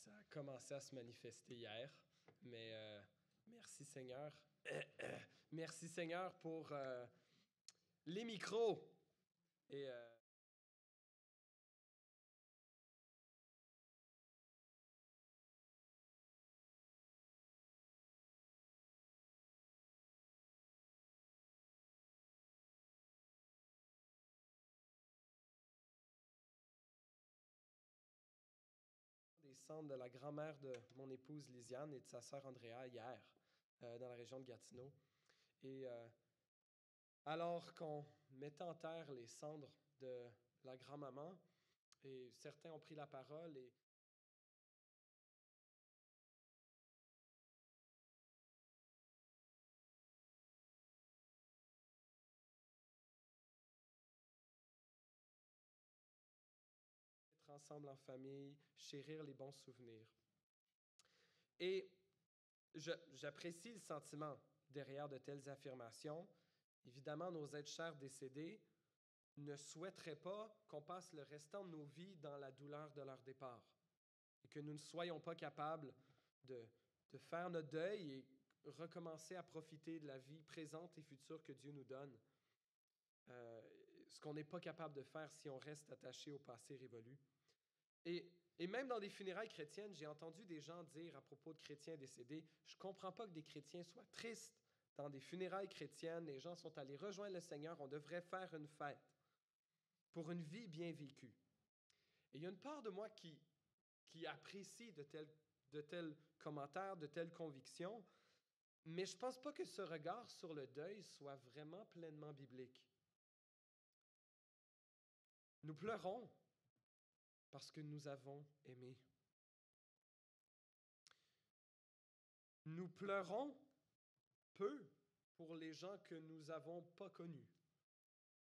Ça a commencé à se manifester hier, mais merci Seigneur. Merci Seigneur pour les micros. Et des centres de la grand-mère de mon épouse Lisiane et de sa sœur Andrea hier, dans la région de Gatineau. Et alors qu'on mettait en terre les cendres de la grand-maman, et certains ont pris la parole et être ensemble en famille, chérir les bons souvenirs. Et j'apprécie le sentiment derrière de telles affirmations. Évidemment, nos êtres chers décédés ne souhaiteraient pas qu'on passe le restant de nos vies dans la douleur de leur départ et que nous ne soyons pas capables de faire notre deuil et recommencer à profiter de la vie présente et future que Dieu nous donne. Ce qu'on n'est pas capable de faire si on reste attaché au passé révolu. Et même dans des funérailles chrétiennes, j'ai entendu des gens dire à propos de chrétiens décédés, je ne comprends pas que des chrétiens soient tristes dans des funérailles chrétiennes, les gens sont allés rejoindre le Seigneur, on devrait faire une fête pour une vie bien vécue. Et il y a une part de moi qui apprécie de tels commentaires, de telles convictions, mais je ne pense pas que ce regard sur le deuil soit vraiment pleinement biblique. Nous pleurons parce que nous avons aimé. Nous pleurons peu pour les gens que nous n'avons pas connus,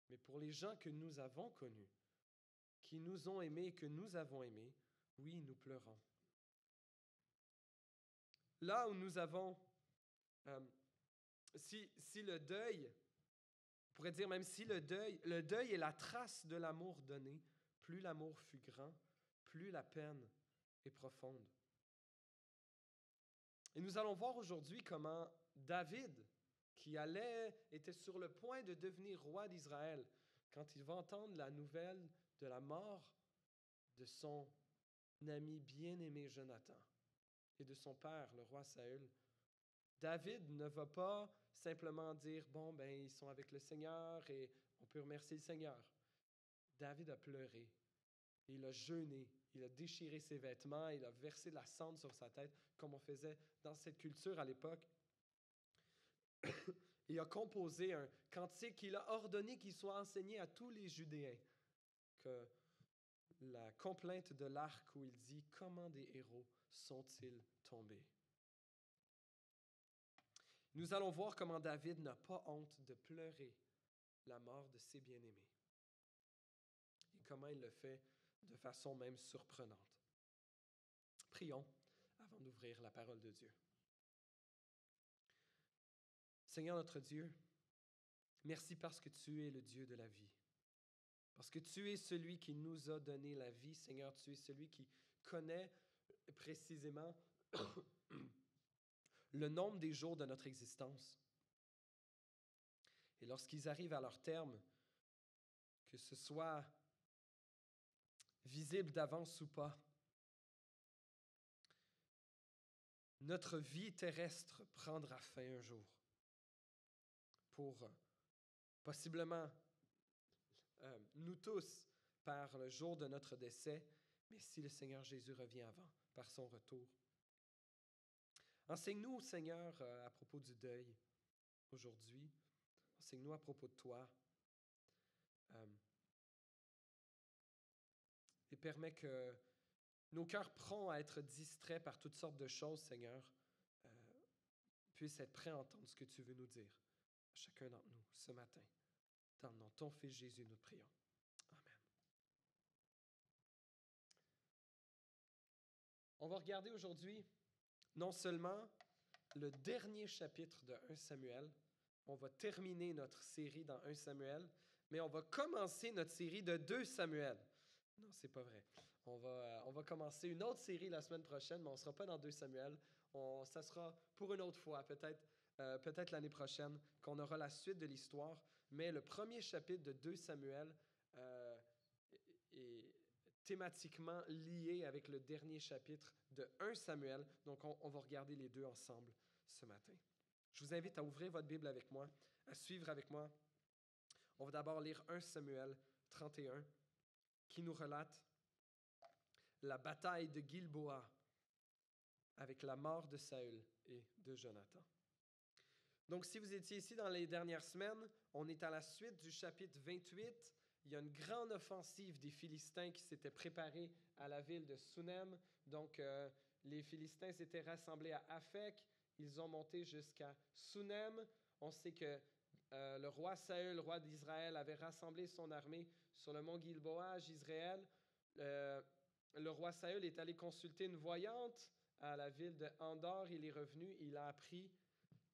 mais pour les gens que nous avons connus, qui nous ont aimés et que nous avons aimés, oui, nous pleurons. Là où nous avons, si le deuil, on pourrait dire même si le deuil est la trace de l'amour donné, plus l'amour fut grand, plus la peine est profonde. Et nous allons voir aujourd'hui comment David, qui était sur le point de devenir roi d'Israël, quand il va entendre la nouvelle de la mort de son ami bien-aimé Jonathan et de son père, le roi Saül, David ne va pas simplement dire, bon, ben, ils sont avec le Seigneur et on peut remercier le Seigneur. David a pleuré, il a jeûné, il a déchiré ses vêtements, il a versé de la cendre sur sa tête, comme on faisait dans cette culture à l'époque. Il a composé un cantique, il a ordonné qu'il soit enseigné à tous les Judéens, que la complainte de l'arc où il dit « Comment des héros sont-ils tombés ?» Nous allons voir comment David n'a pas honte de pleurer la mort de ses bien-aimés et comment il le fait de façon même surprenante. Prions avant d'ouvrir la parole de Dieu. Seigneur notre Dieu, merci parce que tu es le Dieu de la vie. Parce que tu es celui qui nous a donné la vie, Seigneur, tu es celui qui connaît précisément le nombre des jours de notre existence. Et lorsqu'ils arrivent à leur terme, que ce soit visible d'avance ou pas, notre vie terrestre prendra fin un jour pour possiblement nous tous par le jour de notre décès, mais si le Seigneur Jésus revient avant, par son retour. Enseigne-nous, Seigneur, à propos du deuil aujourd'hui. Enseigne-nous à propos de toi. Et permets que nos cœurs prompts à être distraits par toutes sortes de choses, Seigneur, puissent être prêts à entendre ce que tu veux nous dire, chacun d'entre nous, ce matin. Dans le nom de ton Fils Jésus, nous te prions. Amen. On va regarder aujourd'hui non seulement le dernier chapitre de 1 Samuel, on va terminer notre série dans 1 Samuel, mais on va commencer notre série de 2 Samuel. Non, c'est pas vrai. On va commencer une autre série la semaine prochaine, mais on ne sera pas dans 2 Samuel. Ça sera pour une autre fois, peut-être l'année prochaine, qu'on aura la suite de l'histoire. Mais le premier chapitre de 2 Samuel est thématiquement lié avec le dernier chapitre de 1 Samuel. Donc, on va regarder les deux ensemble ce matin. Je vous invite à ouvrir votre Bible avec moi, à suivre avec moi. On va d'abord lire 1 Samuel 31, qui nous relate la bataille de Gilboa avec la mort de Saül et de Jonathan. Donc, si vous étiez ici dans les dernières semaines, on est à la suite du chapitre 28. Il y a une grande offensive des Philistins qui s'était préparée à la ville de Sunem. Donc, les Philistins s'étaient rassemblés à Aphek. Ils ont monté jusqu'à Sunem. On sait que le roi Saül, roi d'Israël, avait rassemblé son armée sur le mont Gilboa à Jizréel. Le roi Saül est allé consulter une voyante à la ville de Endor. Il est revenu. Il a appris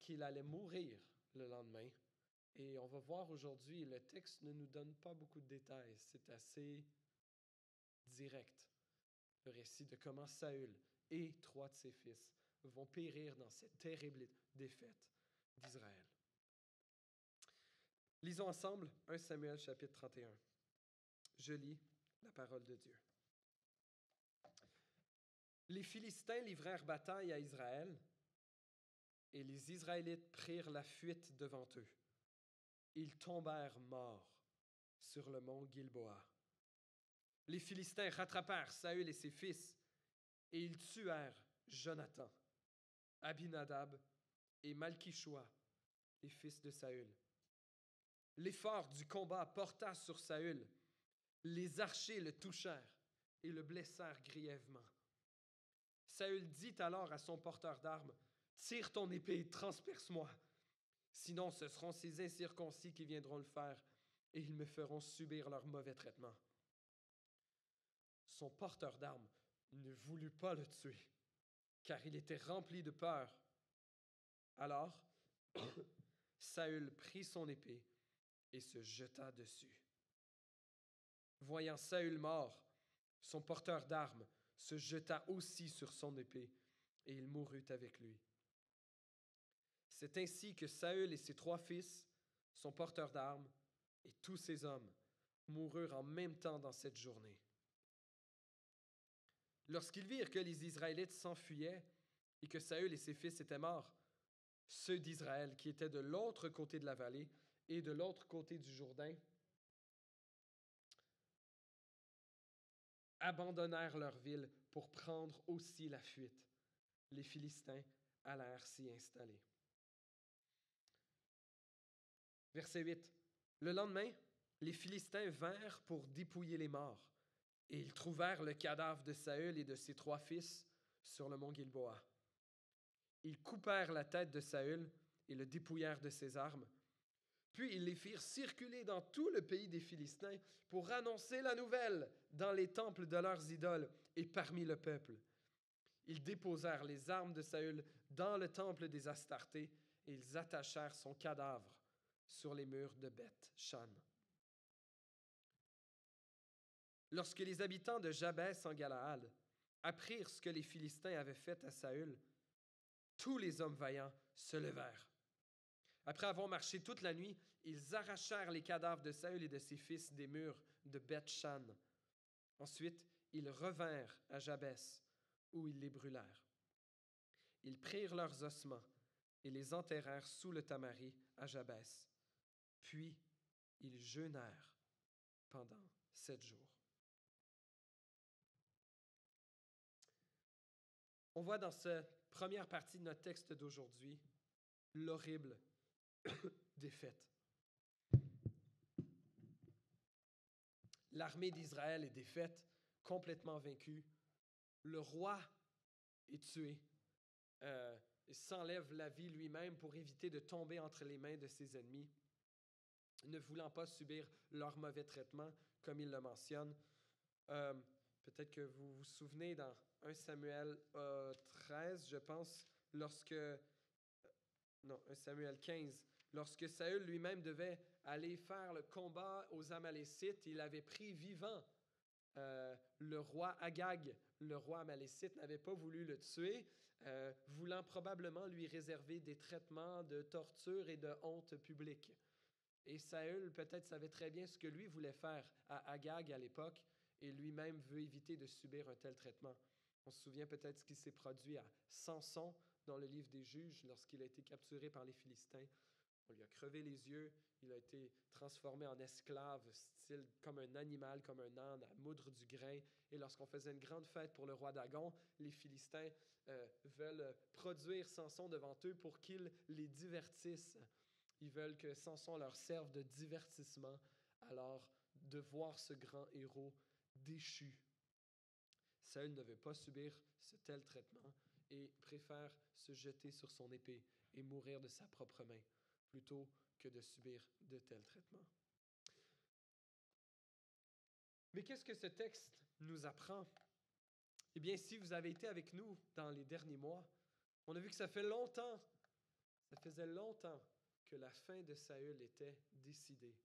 qu'il allait mourir le lendemain. Et on va voir aujourd'hui, le texte ne nous donne pas beaucoup de détails. C'est assez direct. Le récit de comment Saül et 3 de ses fils vont périr dans cette terrible défaite d'Israël. Lisons ensemble 1 Samuel chapitre 31. Je lis la parole de Dieu. Les Philistins livrèrent bataille à Israël, et les Israélites prirent la fuite devant eux. Ils tombèrent morts sur le mont Gilboa. Les Philistins rattrapèrent Saül et ses fils, et ils tuèrent Jonathan, Abinadab et Malki-Shoua, les fils de Saül. L'effort du combat porta sur Saül. Les archers le touchèrent et le blessèrent grièvement. Saül dit alors à son porteur d'armes, « Tire ton épée et transperce-moi. Sinon, ce seront ces incirconcis qui viendront le faire, et ils me feront subir leur mauvais traitement. » Son porteur d'armes ne voulut pas le tuer, car il était rempli de peur. Alors, Saül prit son épée et se jeta dessus. Voyant Saül mort, son porteur d'armes se jeta aussi sur son épée, et il mourut avec lui. C'est ainsi que Saül et ses 3 fils, son porteur d'armes, et tous ses hommes moururent en même temps dans cette journée. Lorsqu'ils virent que les Israélites s'enfuyaient et que Saül et ses fils étaient morts, ceux d'Israël qui étaient de l'autre côté de la vallée et de l'autre côté du Jourdain abandonnèrent leur ville pour prendre aussi la fuite. Les Philistins allèrent s'y installer. Verset 8. Le lendemain, les Philistins vinrent pour dépouiller les morts, et ils trouvèrent le cadavre de Saül et de ses 3 fils sur le mont Gilboa. Ils coupèrent la tête de Saül et le dépouillèrent de ses armes. Puis ils les firent circuler dans tout le pays des Philistins pour annoncer la nouvelle dans les temples de leurs idoles et parmi le peuple. Ils déposèrent les armes de Saül dans le temple des Astartés et ils attachèrent son cadavre sur les murs de Beth-Shan. Lorsque les habitants de Jabès en Galaad apprirent ce que les Philistins avaient fait à Saül, tous les hommes vaillants se levèrent. Après avoir marché toute la nuit, ils arrachèrent les cadavres de Saül et de ses fils des murs de Beth-Shan. Ensuite, ils revinrent à Jabès, où ils les brûlèrent. Ils prirent leurs ossements et les enterrèrent sous le tamari à Jabès. Puis, ils jeûnèrent pendant 7 jours. On voit dans cette première partie de notre texte d'aujourd'hui l'horrible défaite. L'armée d'Israël est défaite, complètement vaincue. Le roi est tué. Il s'enlève la vie lui-même pour éviter de tomber entre les mains de ses ennemis, ne voulant pas subir leur mauvais traitement, comme il le mentionne. Peut-être que vous vous souvenez dans 1 Samuel 13, je pense, 1 Samuel 15, lorsque Saül lui-même devait aller faire le combat aux Amalécites, il avait pris vivant le roi Agag, le roi amalécite, n'avait pas voulu le tuer, voulant probablement lui réserver des traitements de torture et de honte publique. Et Saül peut-être savait très bien ce que lui voulait faire à Agag à l'époque, et lui-même veut éviter de subir un tel traitement. On se souvient peut-être ce qui s'est produit à Samson dans le livre des Juges lorsqu'il a été capturé par les Philistins. On lui a crevé les yeux, il a été transformé en esclave, style comme un animal, comme un âne, à moudre du grain. Et lorsqu'on faisait une grande fête pour le roi Dagon, les Philistins veulent produire Samson devant eux pour qu'ils les divertissent. Ils veulent que Samson leur serve de divertissement, alors de voir ce grand héros déchu. Saül ne veut pas subir ce tel traitement et préfère se jeter sur son épée et mourir de sa propre main, plutôt que de subir de tels traitements. Mais qu'est-ce que ce texte nous apprend? Eh bien, si vous avez été avec nous dans les derniers mois, on a vu que ça faisait longtemps que la fin de Saül était décidée.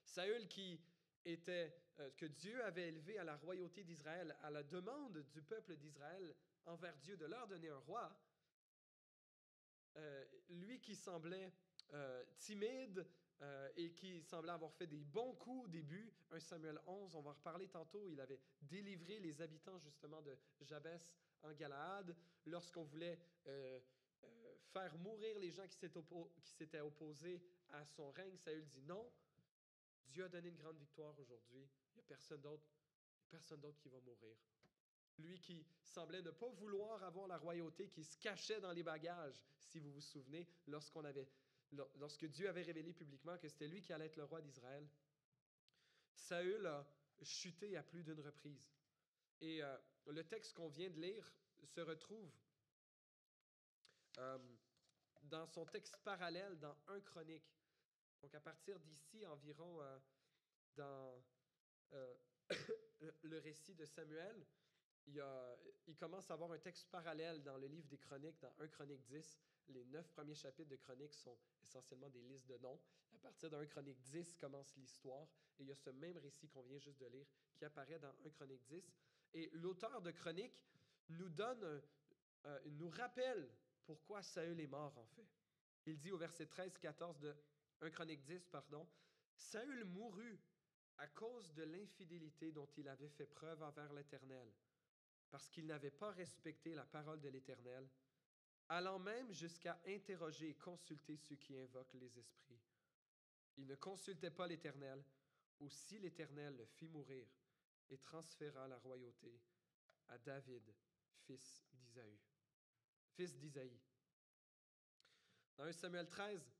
Saül que Dieu avait élevé à la royauté d'Israël, à la demande du peuple d'Israël envers Dieu de leur donner un roi, lui qui semblait timide et qui semblait avoir fait des bons coups au début, 1 Samuel 11, on va en reparler tantôt, il avait délivré les habitants justement de Jabès en Galaad. Lorsqu'on voulait faire mourir les gens qui s'étaient opposés à son règne, Saül dit non. Dieu a donné une grande victoire aujourd'hui. Il n'y a personne d'autre qui va mourir. Lui qui semblait ne pas vouloir avoir la royauté, qui se cachait dans les bagages, si vous vous souvenez, lorsque Dieu avait révélé publiquement que c'était lui qui allait être le roi d'Israël. Saül a chuté à plus d'une reprise. Et le texte qu'on vient de lire se retrouve dans son texte parallèle dans 1 Chronique. Donc, à partir d'ici, environ dans le récit de Samuel, il commence à avoir un texte parallèle dans le livre des Chroniques, dans 1 Chronique 10. Les 9 premiers chapitres de Chroniques sont essentiellement des listes de noms. À partir de 1 Chronique 10 commence l'histoire. Et il y a ce même récit qu'on vient juste de lire qui apparaît dans 1 Chronique 10. Et l'auteur de Chroniques nous rappelle pourquoi Saül est mort, en fait. Il dit au verset 13-14 de 1 Chronique 10, Saül mourut à cause de l'infidélité dont il avait fait preuve envers l'Éternel, parce qu'il n'avait pas respecté la parole de l'Éternel, allant même jusqu'à interroger et consulter ceux qui invoquent les esprits. Il ne consultait pas l'Éternel, aussi l'Éternel le fit mourir et transféra la royauté à David, fils d'Isaïe. Dans 1 Samuel 13,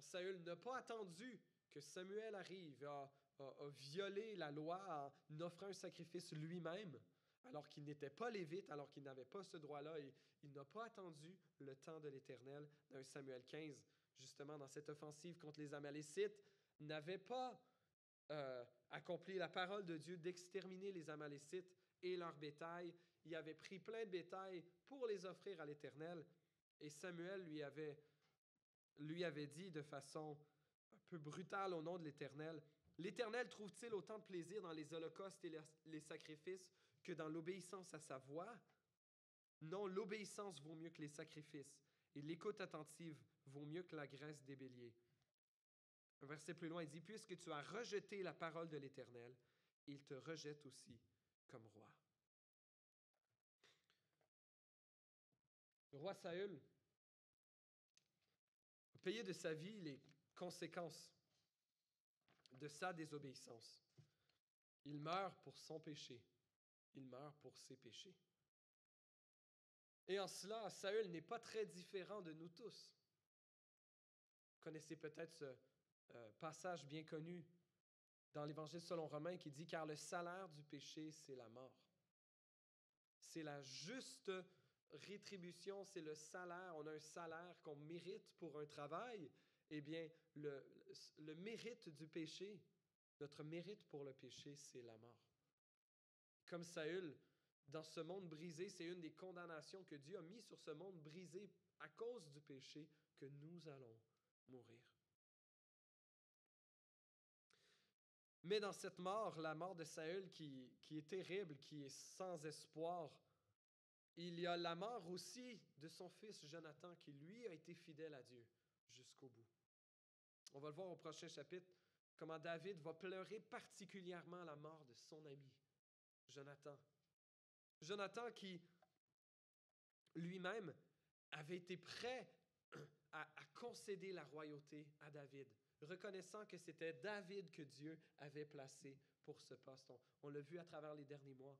Saül n'a pas attendu que Samuel arrive, a violé la loi en offrant un sacrifice lui-même, alors qu'il n'était pas lévite, alors qu'il n'avait pas ce droit-là. Et il n'a pas attendu le temps de l'Éternel. Dans 1 Samuel 15, justement, dans cette offensive contre les Amalécites, n'avait pas accompli la parole de Dieu d'exterminer les Amalécites et leur bétail. Il avait pris plein de bétail pour les offrir à l'Éternel. Et Samuel lui avait dit de façon un peu brutale au nom de l'Éternel, « L'Éternel trouve-t-il autant de plaisir dans les holocaustes et les sacrifices que dans l'obéissance à sa voix? Non, l'obéissance vaut mieux que les sacrifices, et l'écoute attentive vaut mieux que la graisse des béliers. » Un verset plus loin, il dit, « Puisque tu as rejeté la parole de l'Éternel, il te rejette aussi comme roi. » Le roi Saül a payé de sa vie les conséquences de sa désobéissance. Il meurt pour son péché. Il meurt pour ses péchés. Et en cela, Saül n'est pas très différent de nous tous. Vous connaissez peut-être ce passage bien connu dans l'Évangile selon Romains qui dit « Car le salaire du péché, c'est la mort. » C'est la juste rétribution, c'est le salaire. On a un salaire qu'on mérite pour un travail. Eh bien, le mérite du péché, notre mérite pour le péché, c'est la mort. Comme Saül, dans ce monde brisé, c'est une des condamnations que Dieu a mis sur ce monde brisé à cause du péché que nous allons mourir. Mais dans cette mort, la mort de Saül qui est terrible, qui est sans espoir, il y a la mort aussi de son fils Jonathan qui, lui, a été fidèle à Dieu jusqu'au bout. On va le voir au prochain chapitre, comment David va pleurer particulièrement la mort de son ami, Jonathan. Jonathan qui, lui-même, avait été prêt à concéder la royauté à David, reconnaissant que c'était David que Dieu avait placé pour ce poste. On l'a vu à travers les derniers mois.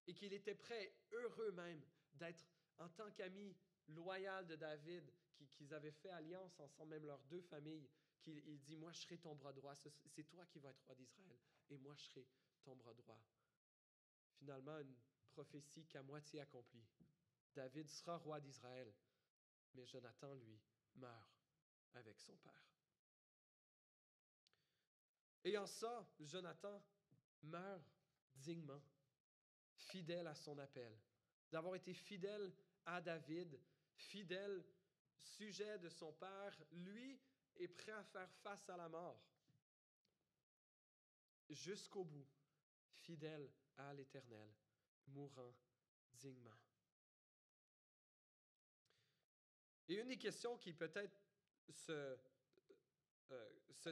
Et qu'il était prêt, heureux même, d'être en tant qu'ami loyal de David, qu'ils avaient fait alliance ensemble, même leurs deux familles, qu'il dit, moi je serai ton bras droit, c'est toi qui vas être roi d'Israël, et moi je serai ton bras droit. Finalement, une prophétie qu'à moitié accomplie. David sera roi d'Israël, mais Jonathan, lui, meurt avec son père. Et en ça, Jonathan meurt dignement, fidèle à son appel, d'avoir été fidèle à David, fidèle, sujet de son père, lui est prêt à faire face à la mort, jusqu'au bout, fidèle à l'Éternel, mourant dignement. Et une des questions qui peut-être ce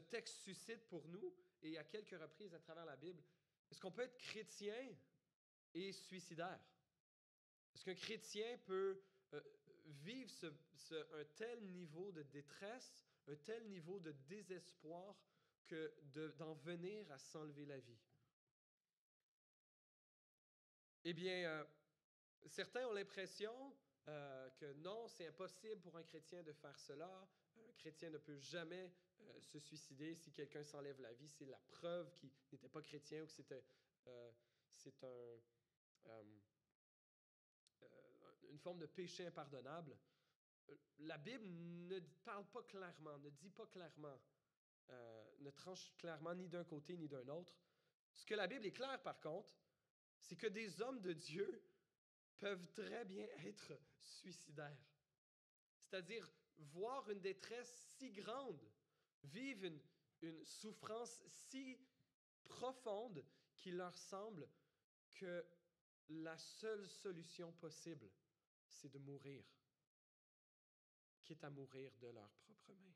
texte suscite pour nous, et à quelques reprises à travers la Bible, est-ce qu'on peut être chrétien et suicidaire? Est-ce qu'un chrétien peut vivre un tel niveau de détresse, un tel niveau de désespoir que d'en venir à s'enlever la vie? Eh bien, certains ont l'impression que non, c'est impossible pour un chrétien de faire cela. Un chrétien ne peut jamais se suicider. Si quelqu'un s'enlève la vie, c'est la preuve qu'il n'était pas chrétien ou que c'est une forme de péché impardonnable. La Bible ne parle pas clairement, ne dit pas clairement, ne tranche clairement ni d'un côté ni d'un autre. Ce que la Bible est claire, par contre, c'est que des hommes de Dieu peuvent très bien être suicidaires. C'est-à-dire voir une détresse si grande, vivre une souffrance si profonde qu'il leur semble que la seule solution possible, c'est de mourir, quitte à mourir de leurs propres mains.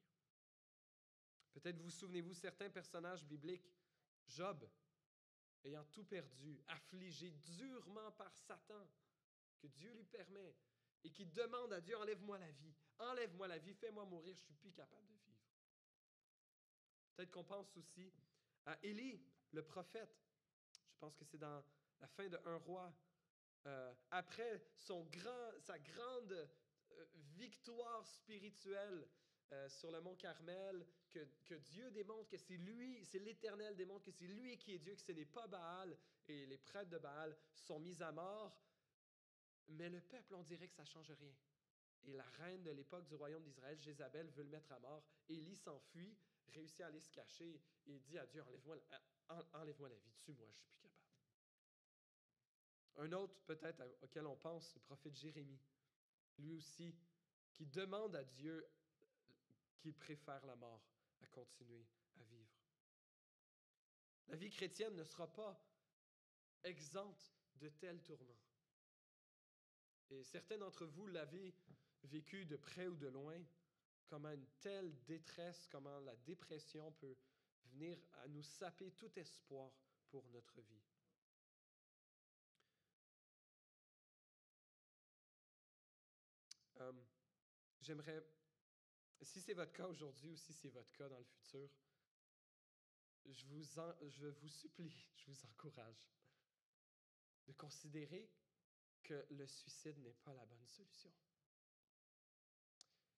Peut-être vous souvenez-vous certains personnages bibliques, Job, ayant tout perdu, affligé durement par Satan, que Dieu lui permet, et qui demande à Dieu, enlève-moi la vie, fais-moi mourir, je ne suis plus capable de vivre. Peut-être qu'on pense aussi à Élie, le prophète. Je pense que c'est dans la fin de 1 Roi. Après sa grande victoire spirituelle sur le mont Carmel, que Dieu démontre que c'est lui, c'est l'Éternel démontre que c'est lui qui est Dieu, que ce n'est pas Baal, et les prêtres de Baal sont mis à mort. Mais le peuple, on dirait que ça ne change rien. Et la reine de l'époque du royaume d'Israël, Jézabel, veut le mettre à mort. Élie s'enfuit, réussit à aller se cacher et dit à Dieu, enlève-moi la vie, tue-moi, je ne suis plus capable. Un autre, peut-être, auquel on pense, le prophète Jérémie, lui aussi, qui demande à Dieu qu'il préfère la mort à continuer à vivre. La vie chrétienne ne sera pas exempte de tels tourments. Et certains d'entre vous l'avez vécu de près ou de loin, comment une telle détresse, comment la dépression peut venir à nous saper tout espoir pour notre vie. J'aimerais, si c'est votre cas aujourd'hui ou si c'est votre cas dans le futur, je vous supplie, je vous encourage de considérer que le suicide n'est pas la bonne solution.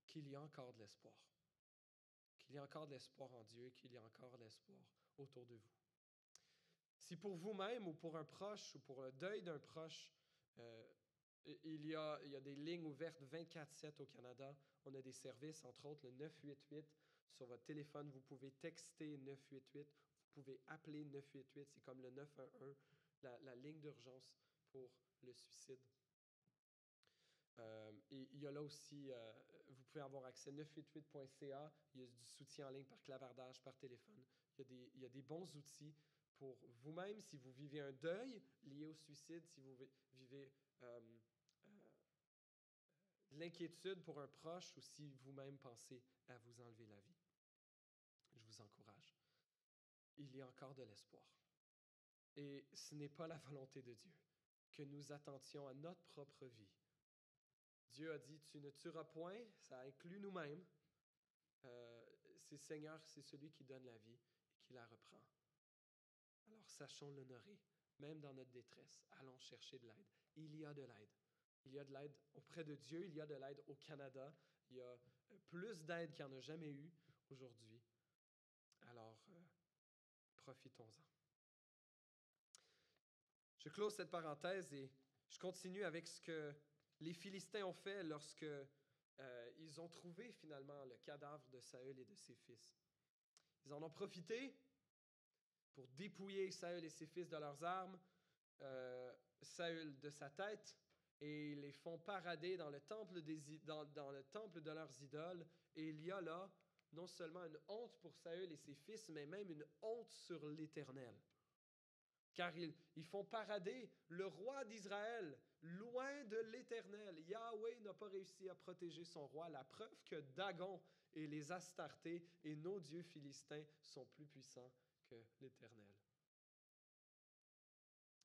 Qu'il y a encore de l'espoir. Qu'il y a encore de l'espoir en Dieu, qu'il y a encore de l'espoir autour de vous. Si pour vous-même ou pour un proche ou pour le deuil d'un proche, il y a des lignes ouvertes 24/7 au Canada. On a des services, entre autres le 988 sur votre téléphone. Vous pouvez texter 988, vous pouvez appeler 988, c'est comme le 911, la ligne d'urgence pour le suicide. Et il y a là aussi, vous pouvez pouvez avoir accès 988.ca. Il y a du soutien en ligne par clavardage, par téléphone. Il y a des bons outils pour vous-même si vous vivez un deuil lié au suicide, si vous vivez de l'inquiétude pour un proche ou si vous-même pensez à vous enlever la vie. Je vous encourage. Il y a encore de l'espoir. Et ce n'est pas la volonté de Dieu que nous attentions à notre propre vie. Dieu a dit, tu ne tueras point, ça inclut nous-mêmes. C'est Seigneur, c'est celui qui donne la vie et qui la reprend. Alors sachons l'honorer, même dans notre détresse. Allons chercher de l'aide. Il y a de l'aide. Il y a de l'aide auprès de Dieu, il y a de l'aide au Canada. Il y a plus d'aide qu'il n'y en a jamais eu aujourd'hui. Alors, profitons-en. Je close cette parenthèse et je continue avec ce que les Philistins ont fait lorsque ils ont trouvé finalement le cadavre de Saül et de ses fils. Ils en ont profité pour dépouiller Saül et ses fils de leurs armes, Saül de sa tête, et ils les font parader dans le temple, dans le temple de leurs idoles. Et il y a là non seulement une honte pour Saül et ses fils, mais même une honte sur l'Éternel. Car ils font parader le roi d'Israël loin de l'Éternel. Yahweh n'a pas réussi à protéger son roi. La preuve que Dagon et les Astartés et nos dieux philistins sont plus puissants que l'Éternel.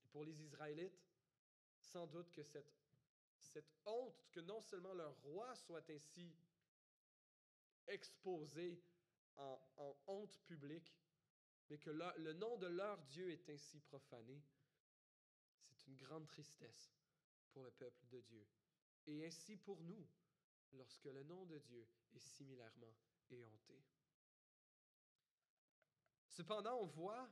Et pour les Israélites, sans doute que cette honte, que non seulement leur roi soit ainsi exposé en honte publique, mais que le nom de leur Dieu est ainsi profané, c'est une grande tristesse pour le peuple de Dieu. Et ainsi pour nous, lorsque le nom de Dieu est similairement éhonté. Cependant, on voit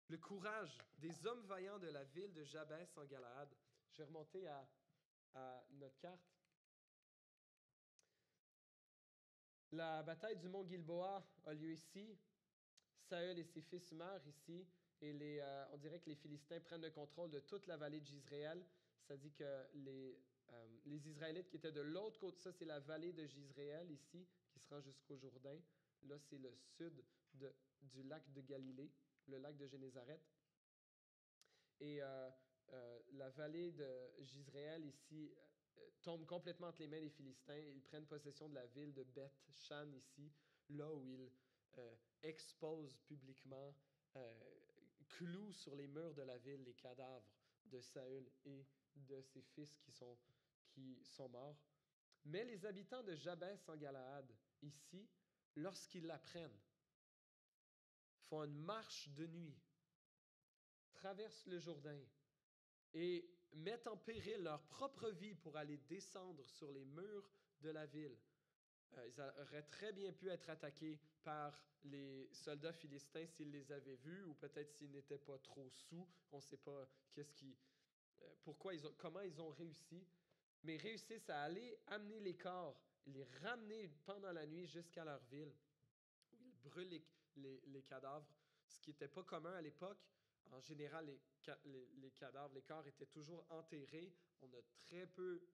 le courage des hommes vaillants de la ville de Jabès en Galaad. Je vais remonter à notre carte. La bataille du mont Gilboa a lieu ici. Saül et ses fils meurent ici. Et on dirait que les Philistins prennent le contrôle de toute la vallée de Jizréel. Ça dit que les Israélites qui étaient de l'autre côté, ça c'est la vallée de Jizréel ici, qui se rend jusqu'au Jourdain. Là, c'est le sud du lac de Galilée, le lac de Génézareth. Et la vallée de Jizréel ici tombe complètement entre les mains des Philistins. Ils prennent possession de la ville de Beth-Shan ici, là où ils exposent publiquement, clouent sur les murs de la ville les cadavres de Saül et de ses fils qui sont morts. Mais les habitants de Jabès en Galaad, ici, lorsqu'ils l'apprennent, font une marche de nuit, traversent le Jourdain et mettent en péril leur propre vie pour aller descendre sur les murs de la ville. Ils auraient très bien pu être attaqués par les soldats philistins s'ils les avaient vus, ou peut-être s'ils n'étaient pas trop saoux. On ne sait pas comment ils ont réussi, mais réussissent à aller amener les corps, les ramener pendant la nuit jusqu'à leur ville, où ils brûlent les cadavres, ce qui n'était pas commun à l'époque. En général, les cadavres, les corps étaient toujours enterrés. On a très peu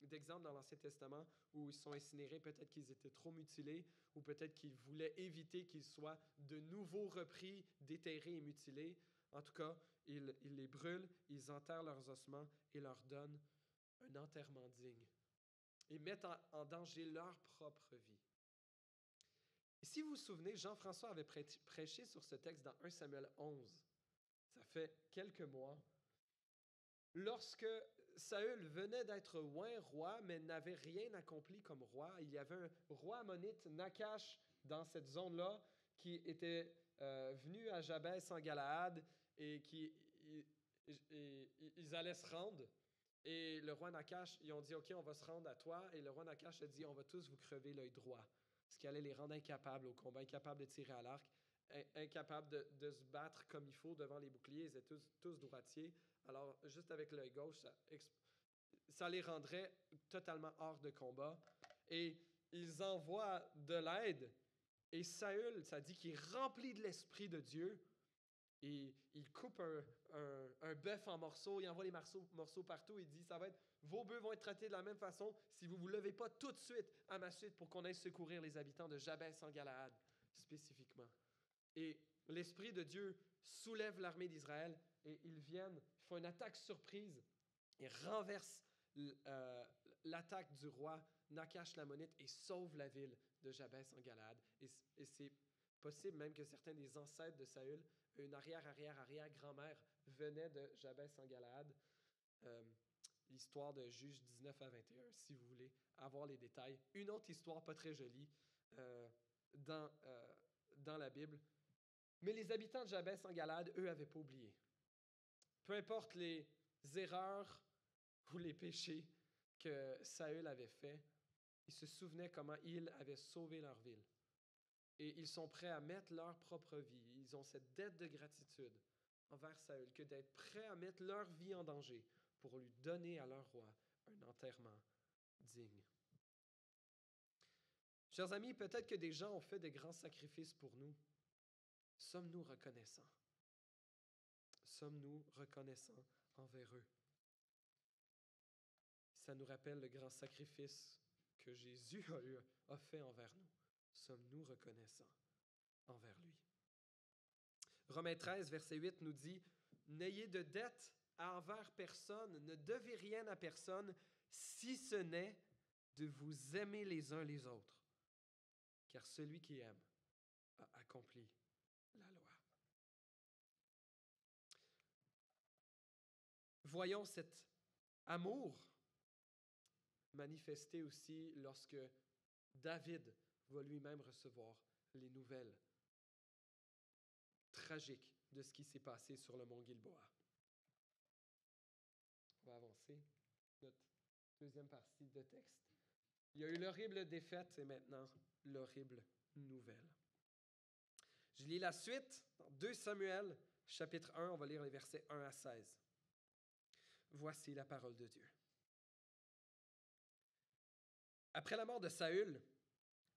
d'exemples dans l'Ancien Testament où ils sont incinérés. Peut-être qu'ils étaient trop mutilés ou peut-être qu'ils voulaient éviter qu'ils soient de nouveau repris, déterrés et mutilés. En tout cas, ils les brûlent, ils enterrent leurs ossements et leur donnent un enterrement digne. Ils mettent en danger leur propre vie. Et si vous vous souvenez, Jean-François avait prêché sur ce texte dans 1 Samuel 11. Ça fait quelques mois. Lorsque Saül venait d'être oint roi, mais n'avait rien accompli comme roi, il y avait un roi ammonite, Nakash, dans cette zone-là, qui était venu à Jabès en Galaad et ils allaient se rendre. Et le roi Nakash, ils ont dit, OK, on va se rendre à toi. Et le roi Nakash a dit, on va tous vous crever l'œil droit. Ce qui allait les rendre incapables au combat, incapables de tirer à l'arc, incapables de se battre comme il faut devant les boucliers. Ils étaient tous droitiers. Alors, juste avec l'œil gauche, ça les rendrait totalement hors de combat. Et ils envoient de l'aide. Et Saül, ça dit qu'il est rempli de l'Esprit de Dieu. Et il coupe un bœuf en morceaux, il envoie les morceaux partout, il dit, vos bœufs vont être traités de la même façon si vous ne vous levez pas tout de suite à ma suite pour qu'on aille secourir les habitants de Jabès en Galaad, spécifiquement. Et l'Esprit de Dieu soulève l'armée d'Israël et ils font une attaque surprise et renversent l'attaque du roi Nakash-Lamonite et sauvent la ville de Jabès en Galaad. Et c'est possible même que certains des ancêtres de Saül, une arrière-grand-mère, venaient de Jabès en Galaad. L'histoire de Juges 19 à 21, si vous voulez avoir les détails. Une autre histoire pas très jolie dans la Bible. Mais les habitants de Jabès en Galaad, eux, n'avaient pas oublié. Peu importe les erreurs ou les péchés que Saül avait faits, ils se souvenaient comment il avait sauvé leur ville. Et ils sont prêts à mettre leur propre vie. Ils ont cette dette de gratitude envers Saül que d'être prêts à mettre leur vie en danger pour lui donner à leur roi un enterrement digne. Chers amis, peut-être que des gens ont fait de grands sacrifices pour nous. Sommes-nous reconnaissants? Sommes-nous reconnaissants envers eux? Ça nous rappelle le grand sacrifice que Jésus a fait envers nous. Sommes-nous reconnaissants envers lui? Romains 13, verset 8 nous dit « N'ayez de dette envers personne, ne devez rien à personne, si ce n'est de vous aimer les uns les autres. Car celui qui aime a accompli la loi. » Voyons cet amour manifesté aussi lorsque David va lui-même recevoir les nouvelles tragiques de ce qui s'est passé sur le mont Gilboa. On va avancer. Notre deuxième partie de texte. Il y a eu l'horrible défaite et maintenant l'horrible nouvelle. Je lis la suite dans 2 Samuel, chapitre 1, on va lire les versets 1 à 16. Voici la parole de Dieu. Après la mort de Saül,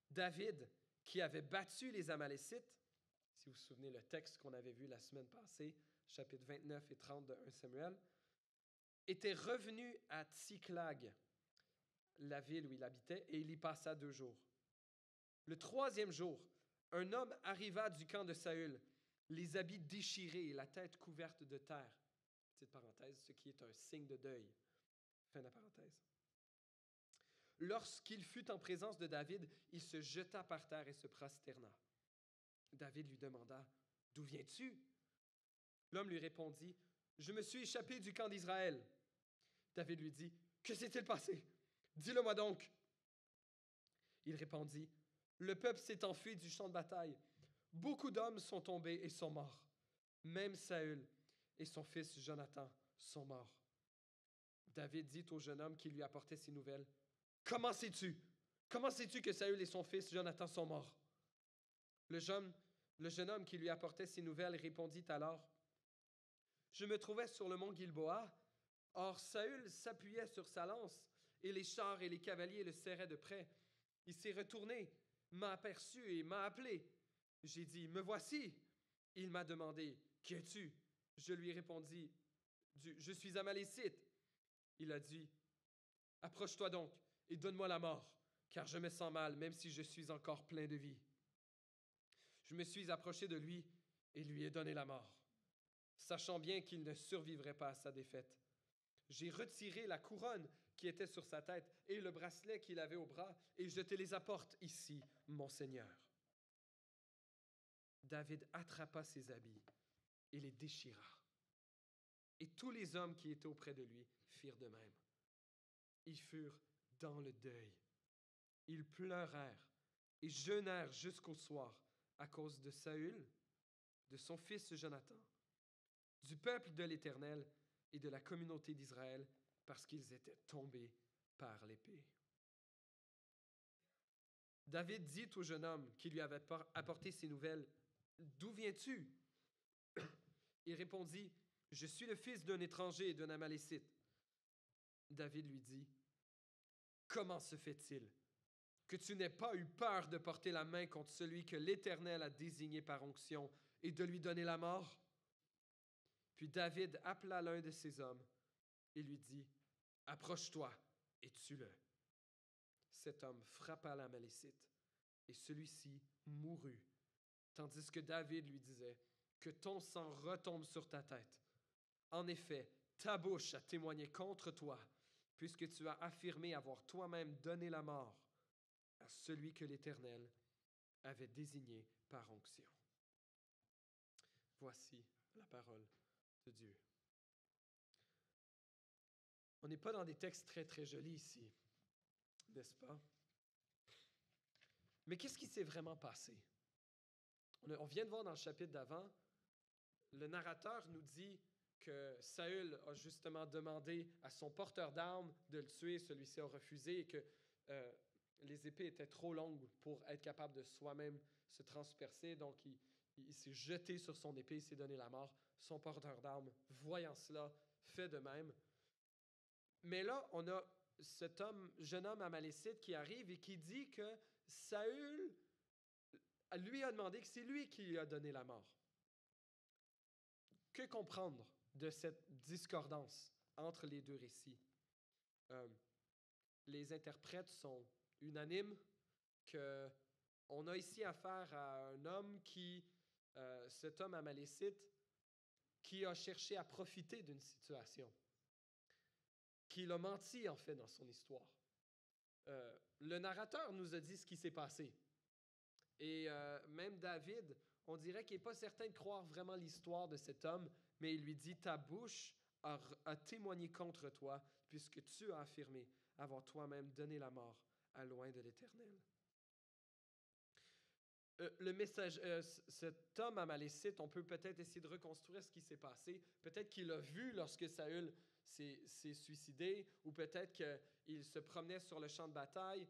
David, qui avait battu les Amalécites, si vous vous souvenez le texte qu'on avait vu la semaine passée, chapitres 29 et 30 de 1 Samuel, était revenu à Tsiklag, la ville où il habitait, et il y passa 2 jours. Le 3e jour, un homme arriva du camp de Saül, les habits déchirés et la tête couverte de terre. Petite parenthèse, ce qui est un signe de deuil. Fin de la parenthèse. Lorsqu'il fut en présence de David, il se jeta par terre et se prosterna. David lui demanda, « D'où viens-tu? » L'homme lui répondit, « Je me suis échappé du camp d'Israël. » David lui dit, « Que s'est-il passé? Dis-le-moi donc. » Il répondit, « Le peuple s'est enfui du champ de bataille. Beaucoup d'hommes sont tombés et sont morts. Même Saül et son fils Jonathan sont morts. » David dit au jeune homme qui lui apportait ces nouvelles, « Comment sais-tu? Comment sais-tu que Saül et son fils Jonathan sont morts? » Le jeune homme qui lui apportait ces nouvelles répondit alors, « Je me trouvais sur le mont Gilboa. Or Saül s'appuyait sur sa lance, et les chars et les cavaliers le serraient de près. Il s'est retourné, m'a aperçu et m'a appelé. J'ai dit, me voici. Il m'a demandé, qui es-tu? Je lui répondis, je suis Amalécite. Il a dit, approche-toi donc et donne-moi la mort, car je me sens mal, même si je suis encore plein de vie. Je me suis approché de lui et lui ai donné la mort, sachant bien qu'il ne survivrait pas à sa défaite. J'ai retiré la couronne qui était sur sa tête et le bracelet qu'il avait au bras, et je te les apporte ici, mon Seigneur. » David attrapa ses habits et les déchira. Et tous les hommes qui étaient auprès de lui firent de même. Ils furent dans le deuil. Ils pleurèrent et jeûnèrent jusqu'au soir à cause de Saül, de son fils Jonathan, du peuple de l'Éternel et de la communauté d'Israël, parce qu'ils étaient tombés par l'épée. David dit au jeune homme qui lui avait apporté ces nouvelles, « D'où viens-tu? » Il répondit, « Je suis le fils d'un étranger et d'un Amalécite. » David lui dit, « Comment se fait-il que tu n'aies pas eu peur de porter la main contre celui que l'Éternel a désigné par onction et de lui donner la mort? Puis David appela l'un de ses hommes et lui dit, « Approche-toi et tue-le. » Cet homme frappa l'Amalécite et celui-ci mourut, tandis que David lui disait, « Que ton sang retombe sur ta tête. En effet, ta bouche a témoigné contre toi, puisque tu as affirmé avoir toi-même donné la mort à celui que l'Éternel avait désigné par onction. » Voici la parole de Dieu. On n'est pas dans des textes très, très jolis ici, n'est-ce pas? Mais qu'est-ce qui s'est vraiment passé? On vient de voir dans le chapitre d'avant, le narrateur nous dit que Saül a justement demandé à son porteur d'armes de le tuer, celui-ci a refusé et que les épées étaient trop longues pour être capable de soi-même se transpercer, donc il s'est jeté sur son épée, il s'est donné la mort. Son porteur d'armes, voyant cela, fait de même. Mais là, on a cet jeune homme amalécite qui arrive et qui dit que Saül lui a demandé que c'est lui qui lui a donné la mort. Que comprendre de cette discordance entre les deux récits? Les interprètes sont unanimes qu'on a ici affaire à un homme cet homme amalécite, qui a cherché à profiter d'une situation, qu'il a menti en fait dans son histoire. Le narrateur nous a dit ce qui s'est passé. Et même David, on dirait qu'il n'est pas certain de croire vraiment l'histoire de cet homme, mais il lui dit, « Ta bouche a témoigné contre toi, puisque tu as affirmé avoir toi-même donné la mort à loin de l'Éternel. » Cet homme amalécite, on peut peut-être essayer de reconstruire ce qui s'est passé. Peut-être qu'il a vu lorsque Saül s'est suicidé, ou peut-être qu'il se promenait sur le champ de bataille.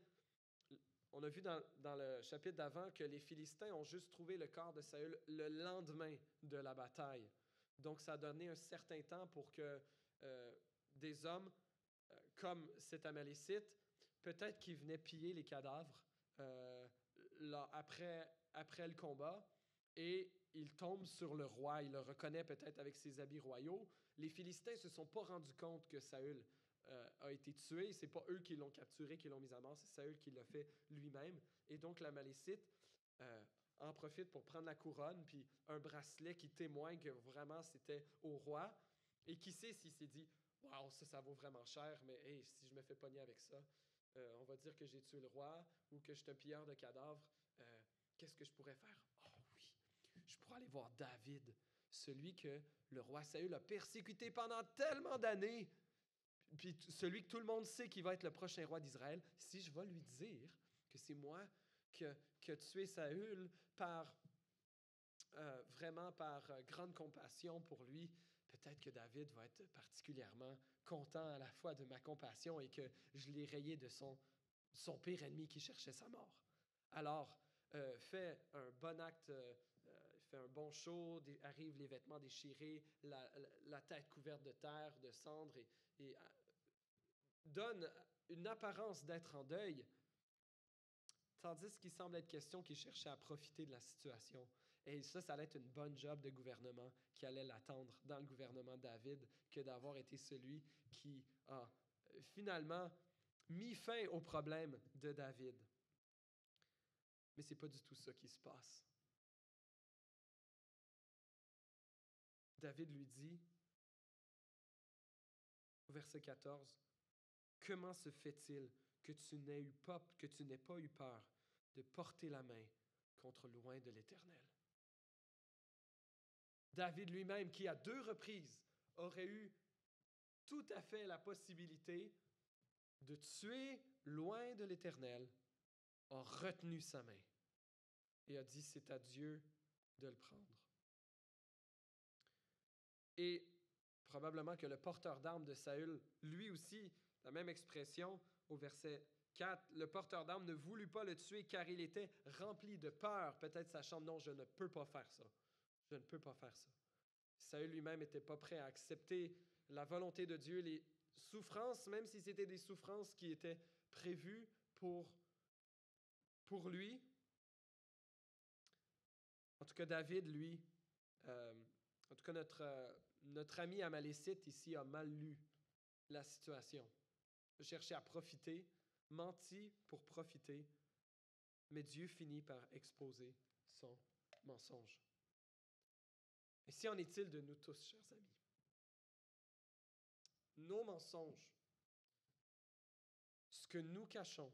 On a vu dans le chapitre d'avant que les Philistins ont juste trouvé le corps de Saül le lendemain de la bataille. Donc, ça a donné un certain temps pour que des hommes comme cet Amalécite, peut-être qu'ils venaient piller les cadavres après le combat, et il tombe sur le roi. Il le reconnaît peut-être avec ses habits royaux. Les Philistins ne se sont pas rendus compte que Saül a été tué. Ce n'est pas eux qui l'ont capturé, qui l'ont mis à mort. C'est Saül qui l'a fait lui-même. Et donc, l'Amalécite en profite pour prendre la couronne, puis un bracelet qui témoigne que vraiment c'était au roi. Et qui sait s'il s'est dit, « Wow, ça vaut vraiment cher, mais hey, si je me fais pogner avec ça, on va dire que j'ai tué le roi ou que je suis un pilleur de cadavres. Qu'est-ce que je pourrais faire? Oh oui, je pourrais aller voir David, celui que le roi Saül a persécuté pendant tellement d'années, puis celui que tout le monde sait qui va être le prochain roi d'Israël. Si je vais lui dire que c'est moi qui a tué Saül vraiment par grande compassion pour lui, peut-être que David va être particulièrement content à la fois de ma compassion et que je l'ai rayé de son pire ennemi qui cherchait sa mort. » Alors, fait un bon acte, fait un bon show, arrivent les vêtements déchirés, la tête couverte de terre, de cendres, et donne une apparence d'être en deuil, tandis qu'il semble être question qu'il cherchait à profiter de la situation. Et ça allait être une bonne job de gouvernement qui allait l'attendre dans le gouvernement de David, que d'avoir été celui qui a finalement mis fin au problème de David. Mais ce n'est pas du tout ça qui se passe. David lui dit, au verset 14, « Comment se fait-il que tu n'aies pas eu peur de porter la main contre loin de l'Éternel? » David lui-même, qui à 2 reprises aurait eu tout à fait la possibilité de tuer loin de l'Éternel, a retenu sa main et a dit, c'est à Dieu de le prendre. Et probablement que le porteur d'armes de Saül, lui aussi, la même expression au verset 4, le porteur d'armes ne voulut pas le tuer car il était rempli de peur, peut-être sachant, non, je ne peux pas faire ça. Je ne peux pas faire ça. Saül lui-même n'était pas prêt à accepter la volonté de Dieu, les souffrances, même si c'était des souffrances qui étaient prévues pour lui. En tout cas, David, lui, en tout cas, notre ami amalécite ici a mal lu la situation. Il a cherché à profiter, menti pour profiter, mais Dieu finit par exposer son mensonge. Ainsi en est-il de nous tous, chers amis. Nos mensonges, ce que nous cachons,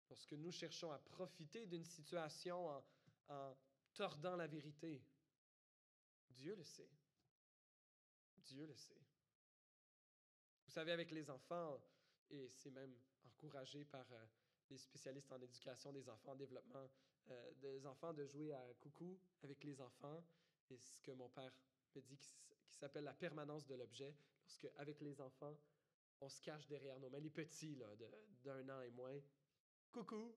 lorsque nous cherchons à profiter d'une situation en tordant la vérité, Dieu le sait. Dieu le sait. Vous savez, avec les enfants, et c'est même encouragé par les spécialistes en éducation des enfants, en développement des enfants, de jouer à coucou avec les enfants. Et ce que mon père me dit qui s'appelle la permanence de l'objet, lorsque, avec les enfants, on se cache derrière nos mains, les petits là, d'1 an et moins, coucou!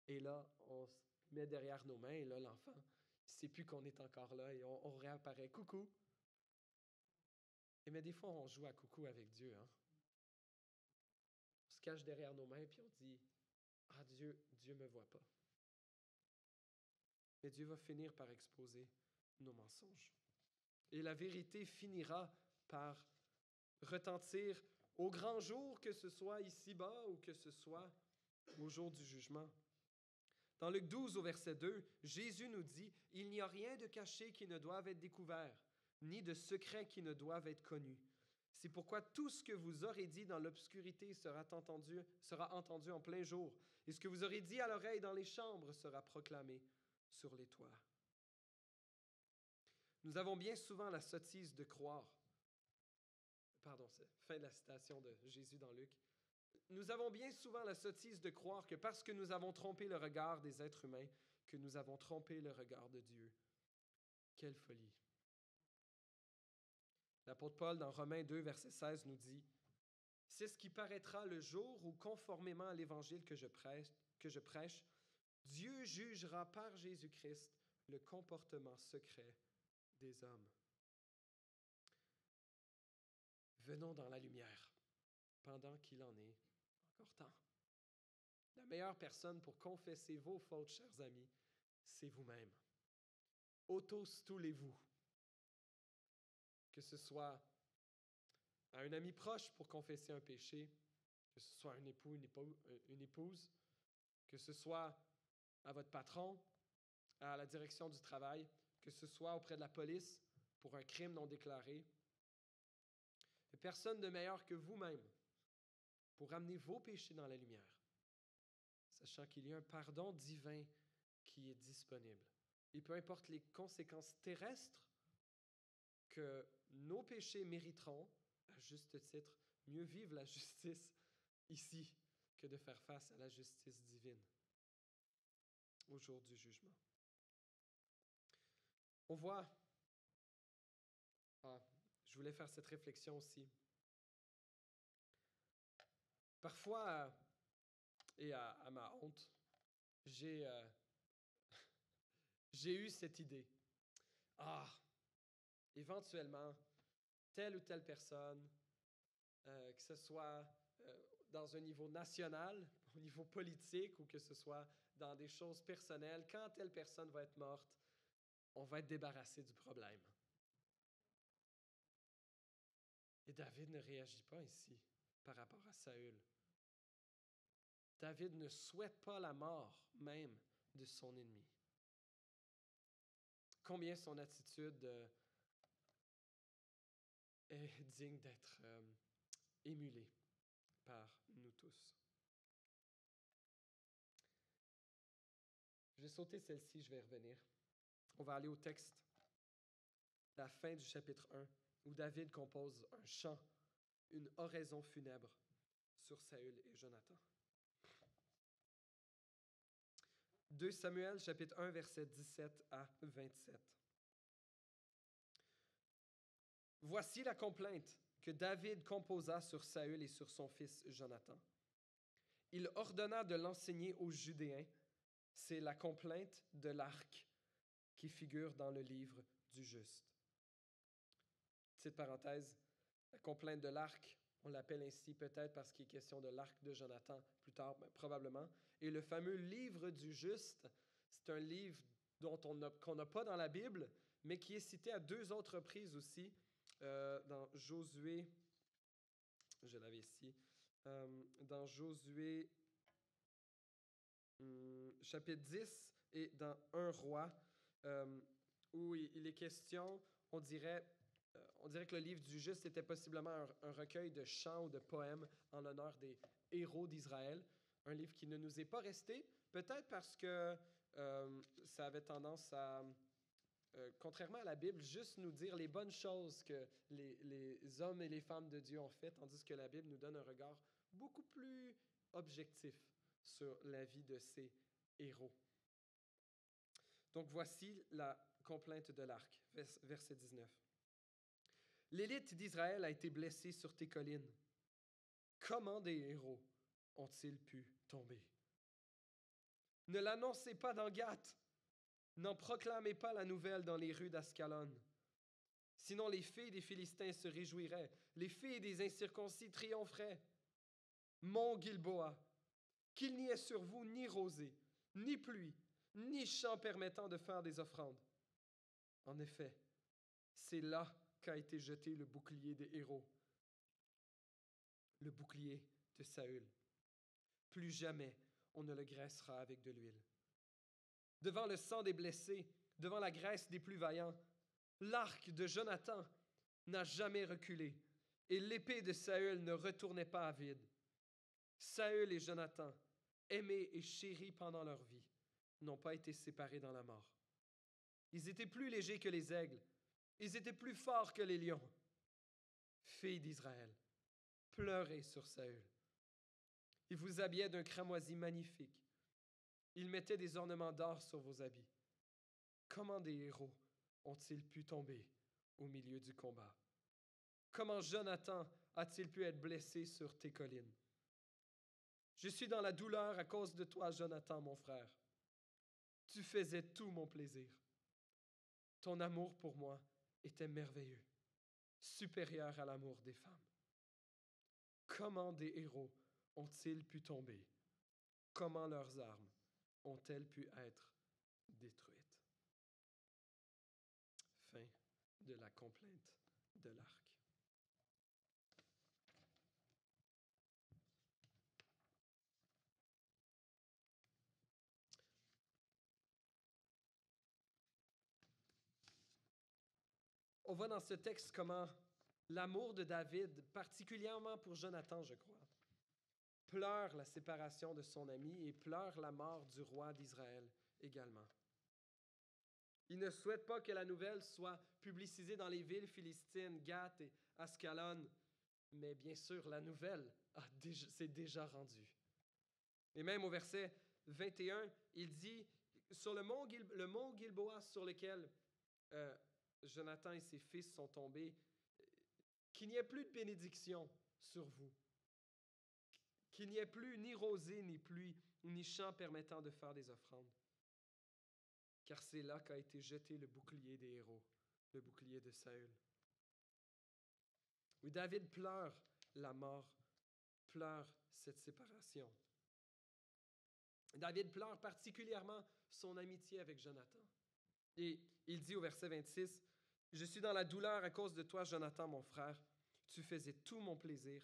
Et là, on se met derrière nos mains, et là, l'enfant ne sait plus qu'on est encore là, et on réapparaît, coucou! Mais des fois, on joue à coucou avec Dieu. Hein? On se cache derrière nos mains, puis on dit, « Ah, Dieu ne me voit pas. » Mais Dieu va finir par exposer nos mensonges. Et la vérité finira par retentir au grand jour, que ce soit ici-bas ou que ce soit au jour du jugement. Dans Luc 12, au verset 2, Jésus nous dit, « Il n'y a rien de caché qui ne doive être découvert, ni de secret qui ne doive être connu. C'est pourquoi tout ce que vous aurez dit dans l'obscurité sera entendu en plein jour, et ce que vous aurez dit à l'oreille dans les chambres sera proclamé sur les toits. » Nous avons bien souvent la sottise de croire. Pardon, c'est fin de la citation de Jésus dans Luc. Nous avons bien souvent la sottise de croire que parce que nous avons trompé le regard des êtres humains, que nous avons trompé le regard de Dieu. Quelle folie! L'apôtre Paul, dans Romains 2, verset 16, nous dit « C'est ce qui paraîtra le jour où, conformément à l'évangile que je prêche, Dieu jugera par Jésus-Christ le comportement secret des hommes. » Venons dans la lumière, pendant qu'il en est encore temps. La meilleure personne pour confesser vos fautes, chers amis, c'est vous-même. Auto-stoulez-vous. Que ce soit à un ami proche pour confesser un péché, que ce soit un époux, une épouse, que ce soit à votre patron, à la direction du travail, que ce soit auprès de la police pour un crime non déclaré. Et personne de meilleur que vous-même pour amener vos péchés dans la lumière, sachant qu'il y a un pardon divin qui est disponible. Et peu importe les conséquences terrestres que nos péchés mériteront, à juste titre, mieux vivre la justice ici que de faire face à la justice divine au jour du jugement. On voit, je voulais faire cette réflexion aussi. Parfois, et à ma honte, j'ai eu cette idée. Éventuellement, telle ou telle personne, que ce soit dans un niveau national, au niveau politique, ou que ce soit dans des choses personnelles, quand telle personne va être morte, on va être débarrassé du problème. Et David ne réagit pas ici par rapport à Saül. David ne souhaite pas la mort même de son ennemi. Combien son attitude est digne d'être émulée par nous tous. Je vais sauter celle-ci, je vais revenir. On va aller au texte, la fin du chapitre 1, où David compose un chant, une oraison funèbre sur Saül et Jonathan. 2 Samuel, chapitre 1, versets 17 à 27. Voici la complainte que David composa sur Saül et sur son fils Jonathan. Il ordonna de l'enseigner aux Judéens. C'est la complainte de l'arc qui figure dans le livre du juste. Petite parenthèse, la complainte de l'arc, on l'appelle ainsi peut-être parce qu'il est question de l'arc de Jonathan plus tard, probablement. Et le fameux livre du juste, c'est un livre qu'on n'a pas dans la Bible, mais qui est cité à 2 autres reprises aussi dans Josué, je l'avais ici, dans Josué chapitre 10 et dans 1 roi, où il est question, on dirait que le livre du juste était possiblement un recueil de chants ou de poèmes en l'honneur des héros d'Israël. Un livre qui ne nous est pas resté, peut-être parce que ça avait tendance à, contrairement à la Bible, juste nous dire les bonnes choses que les hommes et les femmes de Dieu ont fait, tandis que la Bible nous donne un regard beaucoup plus objectif sur la vie de ces héros. Donc voici la complainte de l'arc, verset 19. L'élite d'Israël a été blessée sur tes collines. Comment des héros ont-ils pu tomber? Ne l'annoncez pas dans Gath. N'en proclamez pas la nouvelle dans les rues d'Ascalon. Sinon les filles des Philistins se réjouiraient, les filles des incirconcis triompheraient. Mont Gilboa, qu'il n'y ait sur vous ni rosée, ni pluie, ni champ permettant de faire des offrandes. En effet, c'est là qu'a été jeté le bouclier des héros, le bouclier de Saül. Plus jamais on ne le graissera avec de l'huile. Devant le sang des blessés, devant la graisse des plus vaillants, l'arc de Jonathan n'a jamais reculé, et l'épée de Saül ne retournait pas à vide. Saül et Jonathan, aimés et chéris pendant leur vie, n'ont pas été séparés dans la mort. Ils étaient plus légers que les aigles, ils étaient plus forts que les lions. Filles d'Israël, pleurez sur Saül. Il vous habillait d'un cramoisi magnifique. Il mettait des ornements d'or sur vos habits. Comment des héros ont-ils pu tomber au milieu du combat? Comment Jonathan a-t-il pu être blessé sur tes collines? Je suis dans la douleur à cause de toi, Jonathan, mon frère. Tu faisais tout mon plaisir. Ton amour pour moi était merveilleux, supérieur à l'amour des femmes. Comment des héros ont-ils pu tomber? Comment leurs armes ont-elles pu être détruites? Fin de la complainte de l'arc. On voit dans ce texte comment l'amour de David, particulièrement pour Jonathan, je crois, pleure la séparation de son ami et pleure la mort du roi d'Israël également. Il ne souhaite pas que la nouvelle soit publicisée dans les villes philistines, Gath et Ascalon, mais bien sûr, la nouvelle s'est déjà rendue. Et même au verset 21, il dit, sur le mont Gilboa sur lequel Jonathan et ses fils sont tombés, qu'il n'y ait plus de bénédiction sur vous, qu'il n'y ait plus ni rosée, ni pluie, ni champ permettant de faire des offrandes. Car c'est là qu'a été jeté le bouclier des héros, le bouclier de Saül. Oui, David pleure la mort, pleure cette séparation. David pleure particulièrement son amitié avec Jonathan. Et il dit au verset 26, « Je suis dans la douleur à cause de toi, Jonathan, mon frère. Tu faisais tout mon plaisir.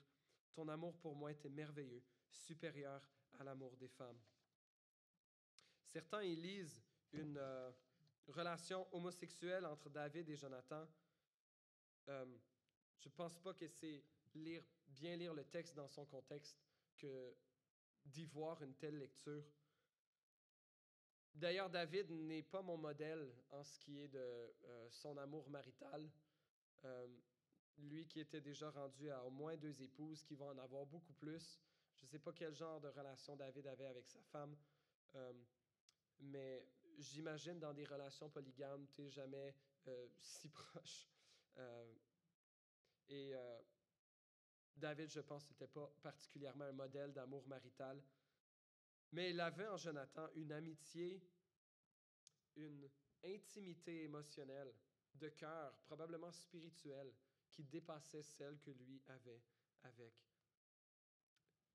Ton amour pour moi était merveilleux, supérieur à l'amour des femmes. » Certains y lisent une relation homosexuelle entre David et Jonathan. Je ne pense pas que c'est bien lire le texte dans son contexte que d'y voir une telle lecture. D'ailleurs, David n'est pas mon modèle en ce qui est de son amour marital. Lui qui était déjà rendu à au moins 2 épouses, qui va en avoir beaucoup plus. Je ne sais pas quel genre de relation David avait avec sa femme, mais j'imagine dans des relations polygames, tu n'es jamais si proche. David, je pense, n'était pas particulièrement un modèle d'amour marital, mais il avait en Jonathan une amitié, une intimité émotionnelle, de cœur, probablement spirituelle, qui dépassait celle que lui avait avec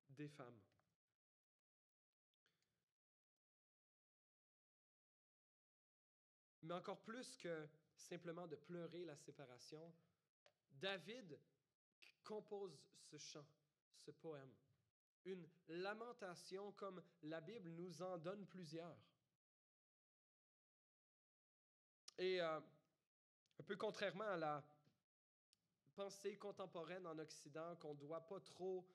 des femmes. Mais encore plus que simplement de pleurer la séparation, David compose ce chant, ce poème, une lamentation comme la Bible nous en donne plusieurs. Et un peu contrairement à la pensée contemporaine en Occident, qu'on ne doit pas trop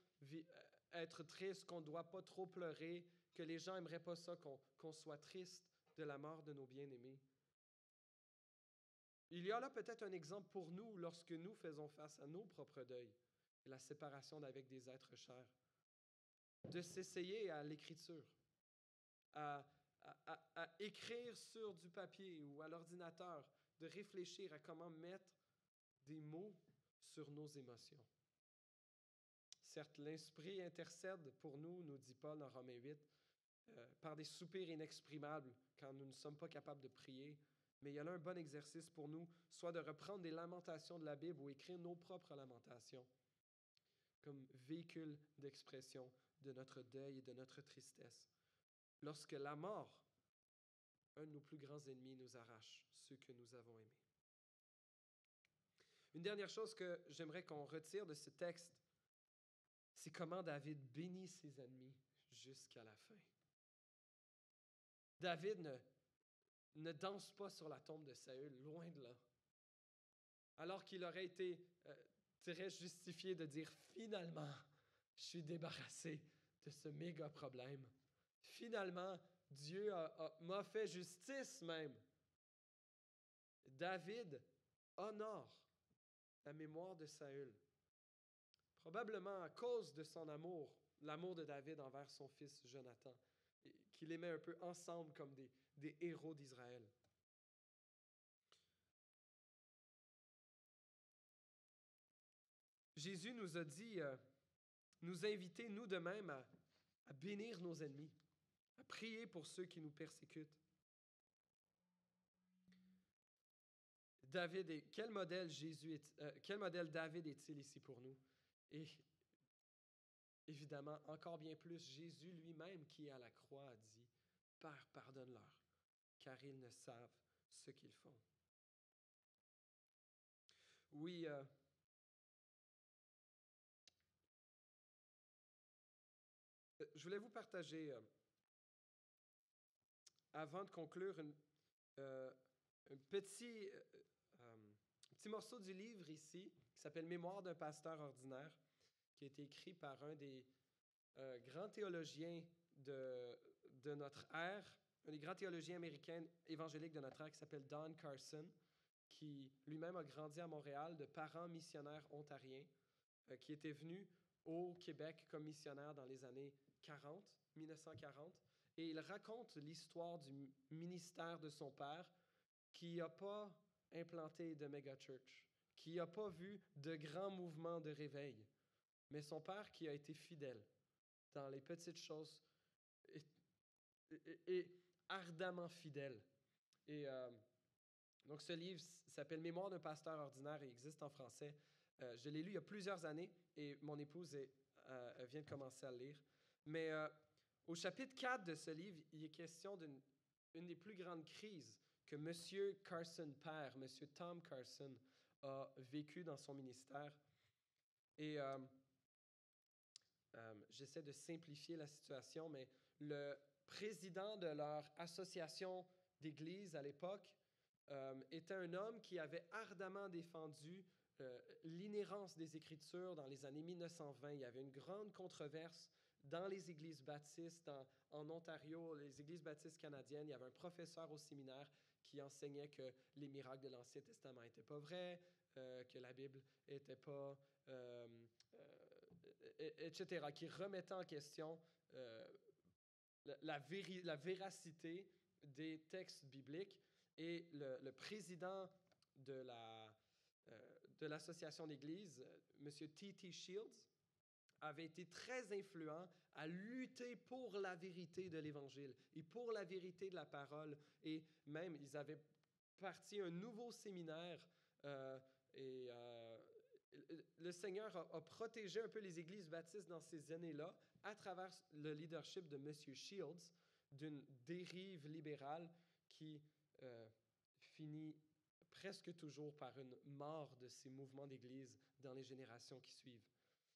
être triste, qu'on ne doit pas trop pleurer, que les gens n'aimeraient pas ça, qu'on soit triste de la mort de nos bien-aimés. Il y a là peut-être un exemple pour nous lorsque nous faisons face à nos propres deuils et la séparation d'avec des êtres chers, de s'essayer à l'écriture, à écrire sur du papier ou à l'ordinateur, de réfléchir à comment mettre des mots sur nos émotions. Certes, l'Esprit intercède pour nous, nous dit Paul dans Romains 8, par des soupirs inexprimables quand nous ne sommes pas capables de prier. Mais il y a là un bon exercice pour nous, soit de reprendre des lamentations de la Bible ou écrire nos propres lamentations comme véhicule d'expression de notre deuil et de notre tristesse. Lorsque la mort, un de nos plus grands ennemis, nous arrache ceux que nous avons aimés. Une dernière chose que j'aimerais qu'on retire de ce texte, c'est comment David bénit ses ennemis jusqu'à la fin. David ne danse pas sur la tombe de Saül, loin de là. Alors qu'il aurait été très justifié de dire « Finalement, je suis débarrassé de ce méga problème. Finalement, Dieu m'a fait justice même. » David honore la mémoire de Saül, probablement à cause de son amour, l'amour de David envers son fils Jonathan, qu'il les met un peu ensemble comme des héros d'Israël. Jésus nous a dit, nous inviter nous de même à bénir nos ennemis, à prier pour ceux qui nous persécutent. Quel modèle David est-il ici pour nous? Et évidemment, encore bien plus, Jésus lui-même qui à la croix a dit, « Père, pardonne-leur, car ils ne savent ce qu'ils font. » Oui, je voulais vous partager, avant de conclure, un petit morceau du livre ici, qui s'appelle « Mémoires d'un pasteur ordinaire », qui a été écrit par un des grands théologiens de notre ère, un des grands théologiens américains évangéliques de notre ère, qui s'appelle Don Carson, qui lui-même a grandi à Montréal, de parents missionnaires ontariens, qui était venu au Québec comme missionnaire dans les années 1940. Et il raconte l'histoire du ministère de son père, qui n'a pas implanté de méga-church, qui n'a pas vu de grands mouvements de réveil, mais son père qui a été fidèle dans les petites choses et ardemment fidèle. Et donc ce livre s'appelle « Mémoires d'un pasteur ordinaire » et existe en français. Je l'ai lu il y a plusieurs années et mon épouse vient de commencer à le lire. Mais au chapitre 4 de ce livre, il est question d'une des plus grandes crises que M. Carson père, M. Tom Carson, a vécu dans son ministère. Et j'essaie de simplifier la situation, mais le président de leur association d'église à l'époque était un homme qui avait ardemment défendu l'inhérence des Écritures dans les années 1920. Il y avait une grande controverse dans les églises baptistes en Ontario, les églises baptistes canadiennes. Il y avait un professeur au séminaire qui enseignait que les miracles de l'Ancien Testament n'étaient pas vrais, que la Bible n'était pas... etc., qui remettait en question la véracité des textes bibliques. Et le président de l'association d'église, M. T.T. Shields, avait été très influent à lutter pour la vérité de l'Évangile et pour la vérité de la parole. Et même, ils avaient parti un nouveau séminaire le Seigneur a protégé un peu les églises baptistes dans ces années-là à travers le leadership de M. Shields, d'une dérive libérale qui finit presque toujours par une mort de ces mouvements d'Église dans les générations qui suivent.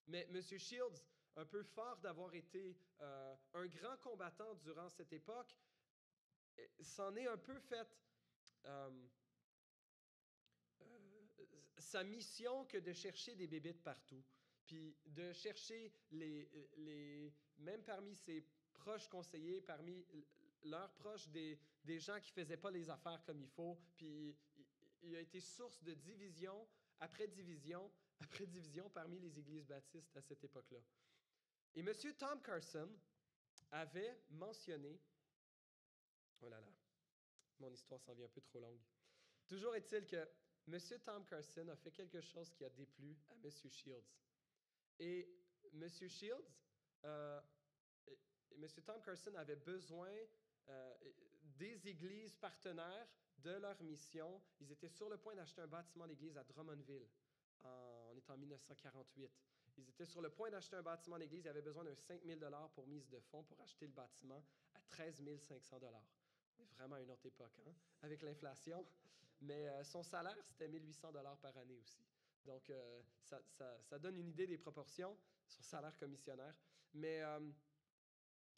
Mais M. Shields, un peu fort d'avoir été un grand combattant durant cette époque, s'en est un peu fait sa mission que de chercher des bébites partout, puis de chercher même parmi ses proches conseillers, parmi leurs proches, des gens qui ne faisaient pas les affaires comme il faut, puis il a été source de division après division après division parmi les églises baptistes à cette époque-là. Et M. Tom Carson avait mentionné... Oh là là, mon histoire s'en vient un peu trop longue. Toujours est-il que M. Tom Carson a fait quelque chose qui a déplu à M. Shields. Et M. Shields, M. Tom Carson avait besoin des églises partenaires de leur mission. Ils étaient sur le point d'acheter un bâtiment d'église à Drummondville. On est en 1948. Ils étaient sur le point d'acheter un bâtiment d'église. Ils avaient besoin d'un 5 000 $ pour mise de fonds pour acheter le bâtiment à 13 500 $. C'est vraiment une autre époque, hein, avec l'inflation. Mais son salaire, c'était 1 800 $ par année aussi. Donc, ça donne une idée des proportions, son salaire commissionnaire. Mais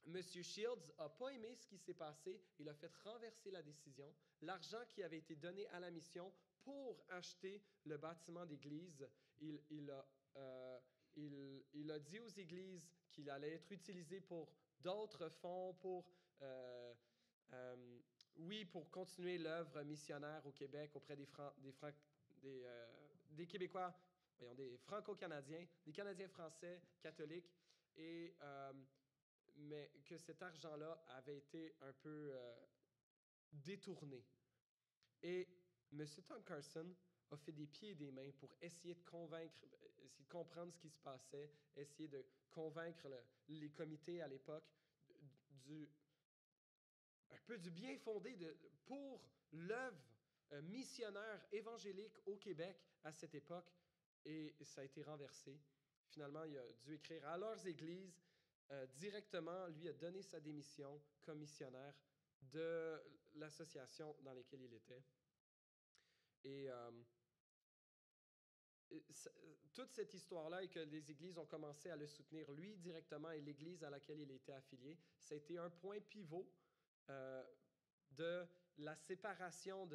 M. Shields n'a pas aimé ce qui s'est passé. Il a fait renverser la décision. L'argent qui avait été donné à la mission pour acheter le bâtiment d'église, il a dit aux églises qu'il allait être utilisé pour d'autres fonds, pour continuer l'œuvre missionnaire au Québec auprès des Québécois, des Franco-Canadiens, des Canadiens français catholiques, mais que cet argent-là avait été un peu détourné. Et M. Tom Carson a fait des pieds et des mains pour essayer de comprendre ce qui se passait, essayer de convaincre les comités à l'époque un peu du bien fondé pour l'œuvre missionnaire évangélique au Québec à cette époque, et ça a été renversé. Finalement, il a dû écrire à leurs églises directement, lui a donné sa démission comme missionnaire de l'association dans laquelle il était. Et toute cette histoire-là, et que les églises ont commencé à le soutenir lui directement et l'église à laquelle il était affilié, ça a été un point pivot de la séparation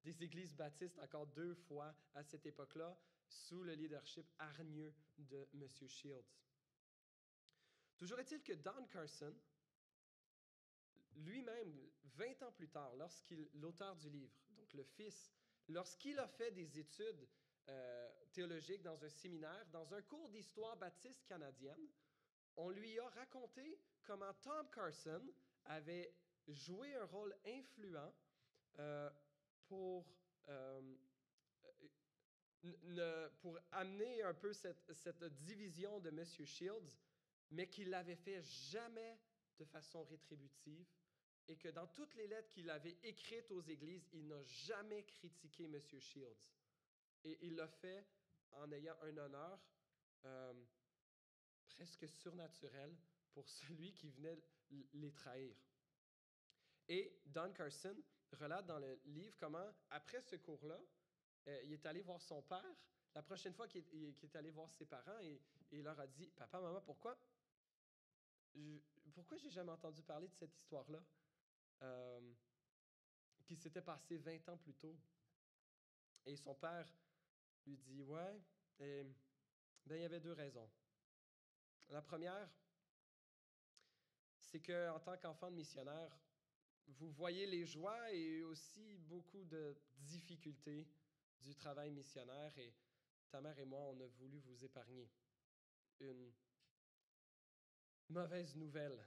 des églises baptistes encore 2 fois à cette époque-là, sous le leadership hargneux de M. Shields. Toujours est-il que Don Carson, lui-même, 20 ans plus tard, l'auteur du livre, donc le fils, lorsqu'il a fait des études théologiques dans un séminaire, dans un cours d'histoire baptiste canadienne, on lui a raconté comment Tom Carson avait joué un rôle influent pour amener un peu cette division de M. Shields, mais qu'il l'avait fait jamais de façon rétributive, et que dans toutes les lettres qu'il avait écrites aux églises, il n'a jamais critiqué M. Shields. Et il l'a fait en ayant un honneur presque surnaturel pour celui qui venait les trahir. Et Don Carson relate dans le livre comment, après ce cours-là, il est allé voir son père. La prochaine fois qu'il est allé voir ses parents, et il leur a dit « Papa, maman, pourquoi j'ai jamais entendu parler de cette histoire-là qui s'était passée 20 ans plus tôt? » Et son père lui dit « Ouais, il y avait 2 raisons. La première, c'est qu'en tant qu'enfant de missionnaire, vous voyez les joies et aussi beaucoup de difficultés du travail missionnaire, et ta mère et moi, on a voulu vous épargner une mauvaise nouvelle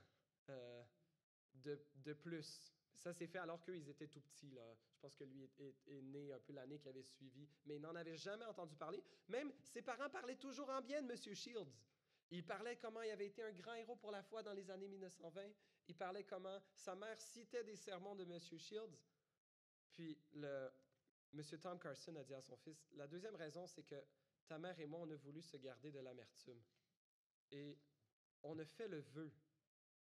de plus. Ça s'est fait alors qu'ils étaient tout petits, là. Je pense que lui est né un peu l'année qui avait suivi, mais il n'en avait jamais entendu parler. Même ses parents parlaient toujours en bien de M. Shields. Il parlait comment il avait été un grand héros pour la foi dans les années 1920. Il parlait comment sa mère citait des sermons de M. Shields. Puis M. Tom Carson a dit à son fils, « La deuxième raison, c'est que ta mère et moi, on a voulu se garder de l'amertume. Et on a fait le vœu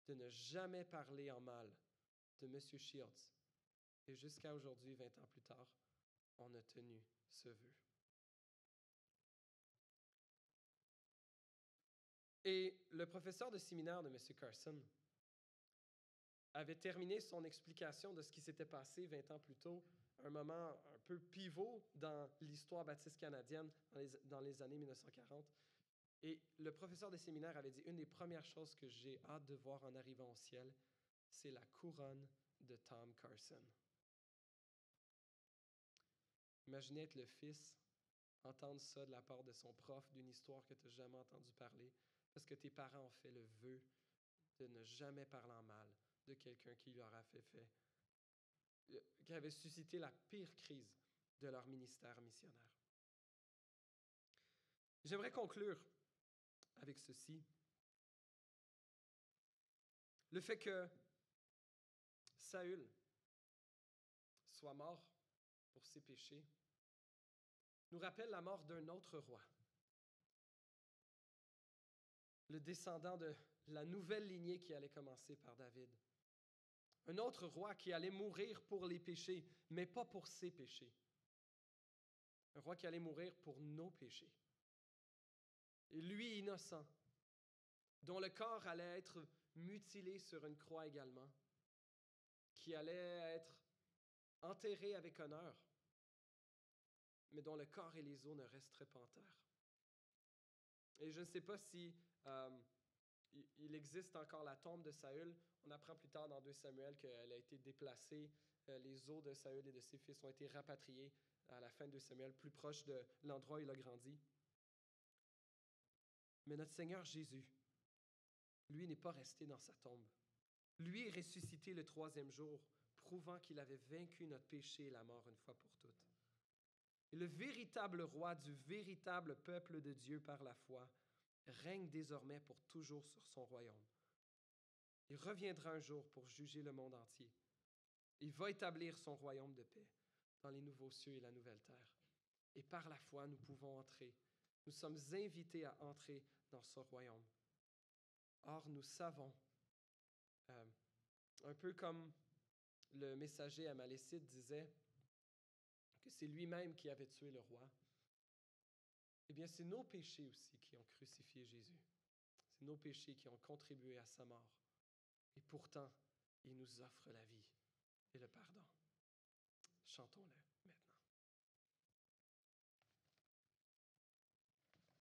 de ne jamais parler en mal de M. Shields. Et jusqu'à aujourd'hui, 20 ans plus tard, on a tenu ce vœu. Et le professeur de séminaire de M. Carson avait terminé son explication de ce qui s'était passé 20 ans plus tôt, un moment un peu pivot dans l'histoire baptiste canadienne dans les années 1940. Et le professeur de séminaire avait dit, une des premières choses que j'ai hâte de voir en arrivant au ciel, c'est la couronne de Tom Carson. Imaginez être le fils, entendre ça de la part de son prof, d'une histoire que tu n'as jamais entendu parler, parce que tes parents ont fait le vœu de ne jamais parler en mal de quelqu'un qui leur a qui avait suscité la pire crise de leur ministère missionnaire. J'aimerais conclure avec ceci. Le fait que Saül soit mort pour ses péchés nous rappelle la mort d'un autre roi, le descendant de la nouvelle lignée qui allait commencer par David. Un autre roi qui allait mourir pour les péchés, mais pas pour ses péchés. Un roi qui allait mourir pour nos péchés. Et lui, innocent, dont le corps allait être mutilé sur une croix également, qui allait être enterré avec honneur, mais dont le corps et les os ne resteraient pas en terre. Et je ne sais pas si il existe encore la tombe de Saül. On apprend plus tard dans 2 Samuel qu'elle a été déplacée. Les os de Saül et de ses fils ont été rapatriés à la fin de 2 Samuel, plus proche de l'endroit où il a grandi. Mais notre Seigneur Jésus, lui, n'est pas resté dans sa tombe. Lui est ressuscité le 3e jour, prouvant qu'il avait vaincu notre péché et la mort une fois pour toutes. Et le véritable roi du véritable peuple de Dieu par la foi règne désormais pour toujours sur son royaume. Il reviendra un jour pour juger le monde entier. Il va établir son royaume de paix dans les nouveaux cieux et la nouvelle terre. Et par la foi, nous pouvons entrer. Nous sommes invités à entrer dans ce royaume. Or, nous savons, un peu comme le messager amalécite disait que c'est lui-même qui avait tué le roi, eh bien, c'est nos péchés aussi qui ont crucifié Jésus. C'est nos péchés qui ont contribué à sa mort. Et pourtant, il nous offre la vie et le pardon. Chantons-le.